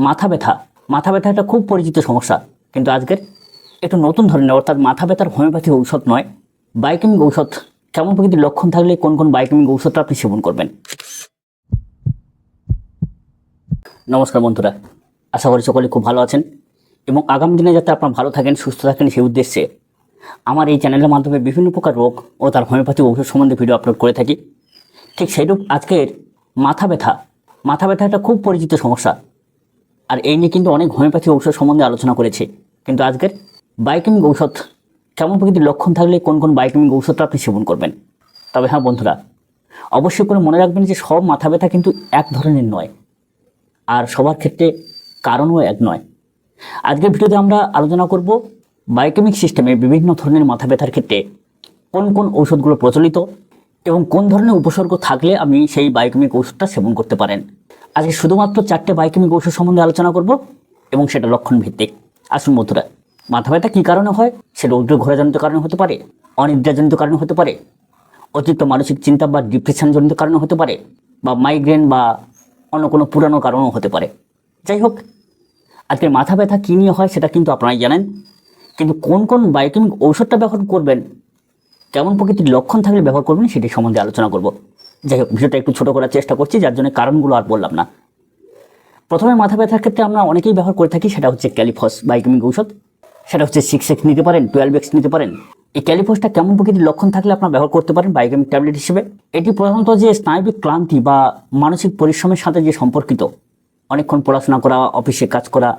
মাথা ব্যথা মাথা ব্যথা একটা খুব পরিচিত সমস্যা, কিন্তু আজকের একটু নতুন ধরনের, অর্থাৎ মাথা ব্যথার হোমিওপ্যাথি ঔষধ নয়, বায়োকেমিক ঔষধ। কেমন প্রকৃতির লক্ষণ থাকলে কোন কোন বায়োকেমিক ঔষধটা আপনি সেবন করবেন। নমস্কার বন্ধুরা, আশা করি সকলে খুব ভালো আছেন এবং আগামী দিনে যাতে আপনারা ভালো থাকেন, সুস্থ থাকেন, সেই উদ্দেশ্যে আমার এই চ্যানেলের মাধ্যমে বিভিন্ন প্রকার রোগ ও তার হোমিওপ্যাথি ঔষধ সম্বন্ধে ভিডিও আপলোড করে থাকি। ঠিক সেইরূপ আজকের মাথা ব্যথা একটা খুব পরিচিত সমস্যা, আর এই নিয়ে কিন্তু অনেক হোমিওপ্যাথি ঔষধ সম্বন্ধে আলোচনা করেছি। কিন্তু আজকের বায়োকেমিক ঔষধ, কেমন প্রকৃতির লক্ষণ থাকলে কোন কোন বায়োকেমিক ঔষধটা আপনি সেবন করবেন। তবে হ্যাঁ বন্ধুরা, অবশ্যই করে মনে রাখবেন যে সব মাথা ব্যথা কিন্তু এক ধরনের নয়, আর সবার ক্ষেত্রে কারণও এক নয়। আজকের ভিডিওতে আমরা আলোচনা করব বায়োকেমিক সিস্টেমে বিভিন্ন ধরনের মাথা ব্যথার ক্ষেত্রে কোন কোন ঔষধগুলো প্রচলিত এবং কোন ধরনের উপসর্গ থাকলে আপনি সেই বায়োকেমিক ঔষধটা সেবন করতে পারেন। আজকে শুধুমাত্র 4টে বায়োকেমিক ঔষধ সম্বন্ধে আলোচনা করব এবং সেটা লক্ষণ ভিত্তিক। আসুন বন্ধুরা, মাথা ব্যথা কী কারণে হয়, সেটা উদ্র ঘোরাজনিত কারণে হতে পারে, অনিদ্রাজনিত কারণে হতে পারে, অতিরিক্ত মানসিক চিন্তা বা ডিপ্রেশনজনিত কারণে হতে পারে, বা মাইগ্রেন বা অন্য কোনো পুরানো কারণও হতে পারে। যাই হোক, আজকের মাথা ব্যথা কী নিয়ে হয় সেটা কিন্তু আপনারাই জানেন, কিন্তু কোন কোন বায়োকেমিক ঔষধটা ব্যবহার করবেন, কেমন প্রকৃতির লক্ষণ থাকলে ব্যবহার করবেন, সেটি সম্বন্ধে আলোচনা করব। যাই হোক, ভিডিওটা একটু ছোটো করার চেষ্টা করছি, যার জন্য কারণগুলো আর বললাম না। প্রথমে মাথা ব্যথার ক্ষেত্রে আমরা অনেকেই ব্যবহার করে থাকি, সেটা হচ্ছে ক্যালিফস বায়োকেমিক ঔষধ। সেটা হচ্ছে 6x নিতে পারেন, 12x নিতে পারেন। এই ক্যালিফসটা কেমন প্রকৃতির লক্ষণ থাকলে আপনারা ব্যবহার করতে পারেন বায়োকেমিক ট্যাবলেট হিসেবে। এটি প্রধানত যে স্নায়বিক ক্লান্তি বা মানসিক পরিশ্রমের সাথে যে সম্পর্কিত, অনেকক্ষণ পড়াশোনা করা, অফিসে কাজ করা,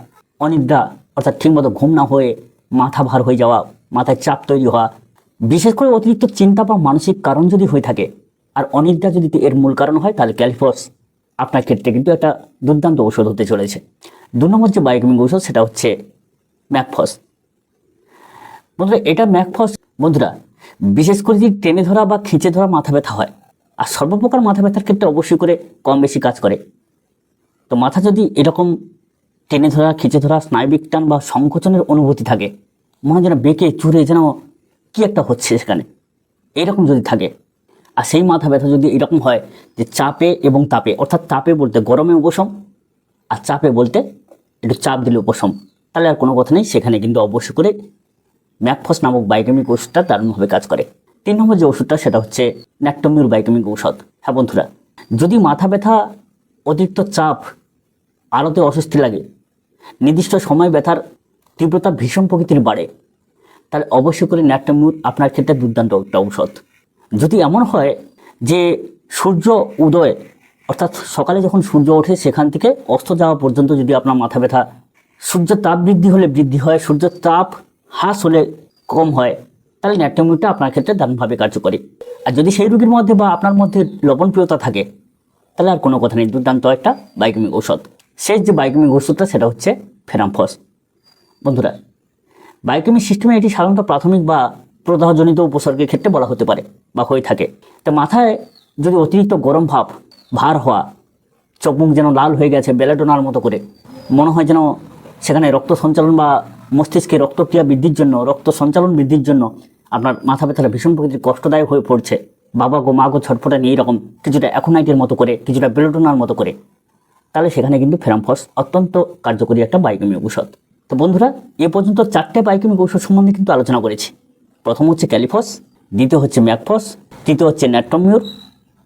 অনিদ্রা অর্থাৎ ঠিকমতো ঘুম না হয়ে মাথা ভার হয়ে যাওয়া, মাথায় চাপ তৈরি হওয়া, বিশেষ করে অতিরিক্ত চিন্তা বা মানসিক কারণ যদি হয়ে থাকে আর অনিদ্রা যদি এর মূল কারণ হয়, তাহলে ক্যালিফস আপনার ক্ষেত্রে কিন্তু একটা দুর্দান্ত ঔষধ হতে চলেছে। 2 নম্বর যে বায়োকেমিক ঔষধ সেটা হচ্ছে ম্যাকফস। বন্ধুরা, এটা ম্যাকফস বন্ধুরা বিশেষ করে যদি টেনে ধরা বা খিঁচে ধরা মাথা ব্যথা হয়, আর সর্বপ্রকার মাথা ব্যথার ক্ষেত্রে অবশ্যই করে কম বেশি কাজ করে। তো মাথা যদি এরকম টেনে ধরা, খিঁচে ধরা, স্নায়বিক টান বা সংকোচনের অনুভূতি থাকে, মনে হয় যেন বেঁকে চুরে যেন কি একটা হচ্ছে সেখানে, এরকম যদি থাকে, আর সেই মাথা ব্যথা যদি এরকম হয় যে চাপে এবং তাপে, অর্থাৎ তাপে বলতে গরমে উপশম, আর চাপে বলতে একটু চাপ দিলে উপশম, তাহলে আর কোনো কথা নেই, সেখানে কিন্তু অবশ্যই করে ম্যাকফস নামক বায়োকেমিক ওষুধটা দারুণভাবে কাজ করে। 3 নম্বর যে ওষুধটা সেটা হচ্ছে ন্যাক্টোমিউর বায়োকেমিক ঔষধ। হ্যাঁ বন্ধুরা, যদি মাথা ব্যথা, অতিরিক্ত চাপ, আলোতে অস্বস্তি লাগে, নির্দিষ্ট সময় ব্যথার তীব্রতা ভীষণ প্রকৃতির বাড়ে, তাহলে অবশ্যই করে ন্যাক্টোমিউর আপনার ক্ষেত্রে দুর্দান্ত একটা ঔষধ। যদি এমন হয় যে সূর্য উদয় অর্থাৎ সকালে যখন সূর্য ওঠে সেখান থেকে অস্ত যাওয়া পর্যন্ত যদি আপনার মাথা ব্যথা, সূর্য তাপ বৃদ্ধি হলে বৃদ্ধি হয়, সূর্য তাপ হ্রাস হলে কম হয়, তাহলে ন্যাক্টোমিউরটা আপনার ক্ষেত্রে দারুণভাবে কার্যকরী। আর যদি সেই রোগীর মধ্যে বা আপনার মধ্যে লবণপ্রিয়তা থাকে, তাহলে আর কোনো কথা নেই, দুর্দান্ত একটা বায়োকেমিক ঔষধ। শেষ যে বায়োকেমিক ওষুধটা সেটা হচ্ছে ফেরামফস। বন্ধুরা, বায়োকেমিক সিস্টেমে এটি সাধারণত প্রাথমিক বা প্রদাহজনিত উপসর্গের ক্ষেত্রে বলা হতে পারে বা হয়ে থাকে। তো মাথায় যদি অতিরিক্ত গরম ভাব, ভার হওয়া, চোখ মুখ যেন লাল হয়ে গেছে বেলাডোনার মতো করে, মনে হয় যেন সেখানে রক্ত সঞ্চালন বা মস্তিষ্কে রক্তক্রিয়া বৃদ্ধির জন্য, রক্ত সঞ্চালন বৃদ্ধির জন্য আপনার মাথা ব্যথাটা ভীষণ প্রকৃতির কষ্টদায়ক হয়ে পড়ছে, বাবা গো মা গো ছটফটা নিয়ে এরকম কিছুটা অ্যাকোনাইটের মতো করে, কিছুটা বেলাডোনার মতো করে, তাহলে সেখানে কিন্তু ফেরামফস অত্যন্ত কার্যকরী একটা বায়োকেমিক ঔষধ। তো বন্ধুরা, এ পর্যন্ত 4টে বায়োকেমিক ঔষধ সম্বন্ধে কিন্তু আলোচনা করেছি। প্রথম হচ্ছে ক্যালিফস, দ্বিতীয় হচ্ছে ম্যাকফস, তৃতীয় হচ্ছে ন্যাক্টোমিউর,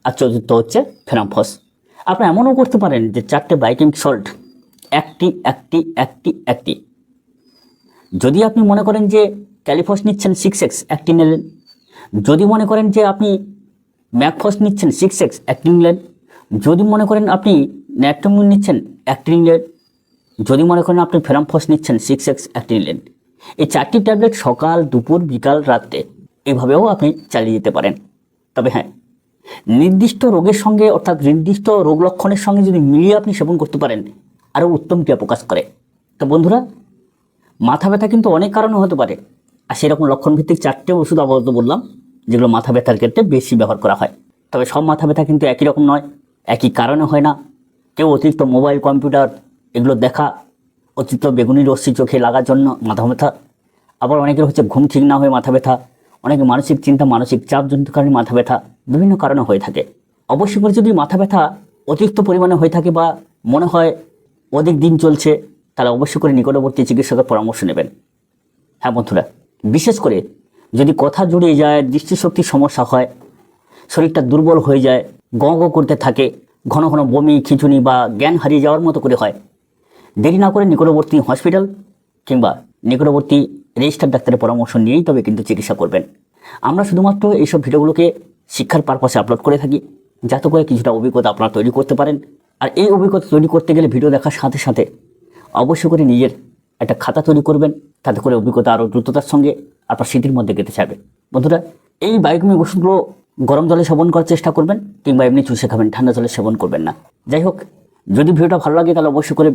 আর চতুর্থ হচ্ছে ফেরামফস। আপনারা এমনও করতে পারেন যে 4টে বায়োকেমিক সল্ট একটি। যদি আপনি মনে করেন যে ক্যালিফস নিচ্ছেন 6x একটি নিলেন, যদি মনে করেন যে আপনি ম্যাকফস নিচ্ছেন 6x একটি নিলেন, যদি মনে করেন আপনি ন্যাক্টোমিউর নিচ্ছেন একটি নিলেন, যদি মনে করেন আপনি ফেরামফস নিচ্ছেন 6x একটি নিলেন। এই 4টি ট্যাবলেট সকাল, দুপুর, বিকাল, রাত্রে এইভাবেও আপনি চালিয়ে যেতে পারেন। তবে হ্যাঁ, নির্দিষ্ট রোগের সঙ্গে অর্থাৎ নির্দিষ্ট রোগ লক্ষণের সঙ্গে যদি মিলিয়ে আপনি সেবন করতে পারেন, আরও উত্তম ক্রিয়া প্রকাশ করে। তো বন্ধুরা, মাথা ব্যথা কিন্তু অনেক কারণে হতে পারে, আর সেরকম লক্ষণভিত্তিক 4টে ওষুধ আপাতত বললাম, যেগুলো মাথা ব্যথার ক্ষেত্রে বেশি ব্যবহার করা হয়। তবে সব মাথা ব্যথা কিন্তু একই রকম নয়, একই কারণে হয় না। কেউ অতিরিক্ত মোবাইল, কম্পিউটার এগুলো দেখা, অতিরিক্ত বেগুনি রশ্মি চোখে লাগার জন্য মাথা ব্যথা, আবার অনেকের হচ্ছে ঘুম ঠিক না হয়ে মাথা ব্যথা, অনেকে মানসিক চিন্তা, মানসিক চাপজনিত কারণে মাথা ব্যথা, বিভিন্ন কারণে হয়ে থাকে। অবশ্যই করে যদি মাথা ব্যথা অতিরিক্ত পরিমাণে হয়ে থাকে বা মনে হয় অধিক দিন চলছে, তাহলে অবশ্যই করে নিকটবর্তী চিকিৎসকের পরামর্শ নেবেন। হ্যাঁ বন্ধুরা, বিশেষ করে যদি কথা জুড়ে যায়, দৃষ্টিশক্তির সমস্যা হয়, শরীরটা দুর্বল হয়ে যায়, গঁ গঁ করতে থাকে, ঘন ঘন বমি, খিঁচুনি বা জ্ঞান হারিয়ে যাওয়ার মতো করে হয়, দেরি না করে নিকটবর্তী হসপিটাল কিংবা নিকটবর্তী রেজিস্টার ডাক্তারের পরামর্শ নিয়েই তবে কিন্তু চিকিৎসা করবেন। আমরা শুধুমাত্র এইসব ভিডিওগুলোকে শিক্ষার পারপাসে আপলোড করে থাকি, যাতে করে কিছুটা অভিজ্ঞতা আপনারা তৈরি করতে পারেন। আর এই অভিজ্ঞতা তৈরি করতে গেলে ভিডিও দেখার সাথে সাথে অবশ্যই করে নিজের একটা খাতা তৈরি করবেন, তাতে করে অভিজ্ঞতা আরও দ্রুততার সঙ্গে আপনার স্মৃতির মধ্যে গেঁথে যাবে। বন্ধুরা, এই বায়োকেমিক ওষুধগুলো গরম জলে সেবন করার চেষ্টা করবেন, কিংবা এমনি চুষে খাবেন, ঠান্ডা জলে সেবন করবেন না। যাই হোক, যদি ভিডিওটা ভালো লাগে তাহলে অবশ্যই করে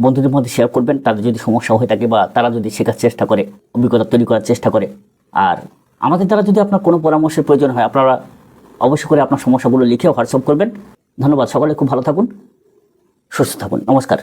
বন্ধুদের মধ্যে শেয়ার করবেন, তাদের যদি সমস্যা হয়ে থাকে বা তারা যদি শেখার চেষ্টা করে, অভিজ্ঞতা তৈরি করার চেষ্টা করে। আর আমাদের দ্বারা যদি আপনার কোনো পরামর্শের প্রয়োজন হয়, আপনারা অবশ্যই করে আপনার সমস্যাগুলো লিখে হোয়াটসঅ্যাপ করবেন। ধন্যবাদ, সকলে খুব ভালো থাকুন, সুস্থ থাকুন, নমস্কার।